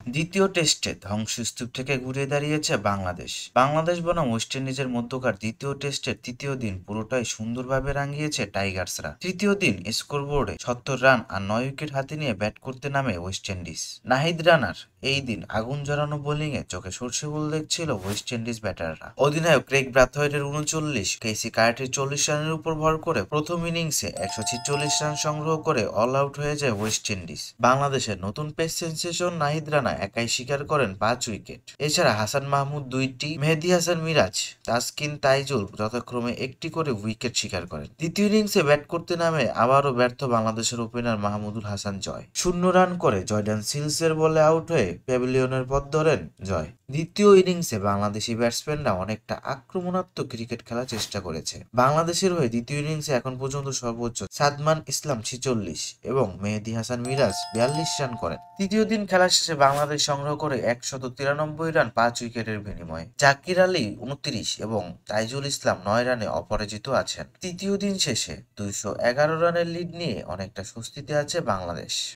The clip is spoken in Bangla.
দ্বিতীয় টেস্টে ধ্বংসস্তূপ থেকে ঘুরে দাঁড়িয়েছে বাংলাদেশ। বাংলাদেশ বনাম ওয়েস্ট ইন্ডিজের মধ্যকার দ্বিতীয় টেস্টের তৃতীয় দিন পুরোটাই সুন্দরভাবে রাঙিয়েছে টাইগার্সরা। তৃতীয় দিন স্কোরবোর্ডে ৭০ রান আর ৯ উইকেট হাতে নিয়ে ব্যাট করতে নামে ওয়েস্ট ইন্ডিজ। নাহিদ রানার এই দিন আগুন জ্বালানো বোলিংয়ে চোখে সর্ষে ফুল দেখছিল ওয়েস্ট ইন্ডিজ ব্যাটাররা। অধিনায়ক ক্রেগ ব্রাথওয়েটের ৩৯, কেসি কার্টির ৪০ রানের উপর ভর করে প্রথম ইনিংসে ১৪৬ রান সংগ্রহ করে অল আউট হয়ে যায় ওয়েস্ট ইন্ডিজ। বাংলাদেশের নতুন পেস সেনসেশন নাহিদ রানা একাই শিকার করেন ৫ উইকেট। এছাড়া হাসান মাহমুদ ২টি, মেহেদী হাসান মিরাজ, তাসকিন তাইজুল যথাক্রমে ১টি করে উইকেট শিকার করেন। দ্বিতীয় ইনিংসে ব্যাট করতে নামে আবারও ব্যর্থ বাংলাদেশের ওপেনার মাহমুদুল হাসান জয়। ০ রান করে জর্ডান সিলসের বলে আউট হয়ে প্যাভিলিয়নের পথ ধরেন জয়। দ্বিতীয় ইনিংসে বাংলাদেশি ব্যাটসম্যানরা অনেকটা আক্রমণাত্মক ক্রিকেট খেলার চেষ্টা করেছে। বাংলাদেশের হয়ে দ্বিতীয় ইনিংসে এখন পর্যন্ত সর্বোচ্চ সাদমান ইসলাম ৪৬ এবং মেহেদী হাসান মিরাজ ৪২ রান করেন। তৃতীয় দিন খেলা শেষে বাংলাদেশ সংগ্রহ করে ১৯৩ রান ৫ উইকেটের বিনিময়ে। জাকির আলী ২৯ এবং তাইজুল ইসলাম ৯ রানে অপরাজিত আছেন। তৃতীয় দিন শেষে ২১১ রানের লিড নিয়ে অনেকটা স্বস্তিতে আছে বাংলাদেশ।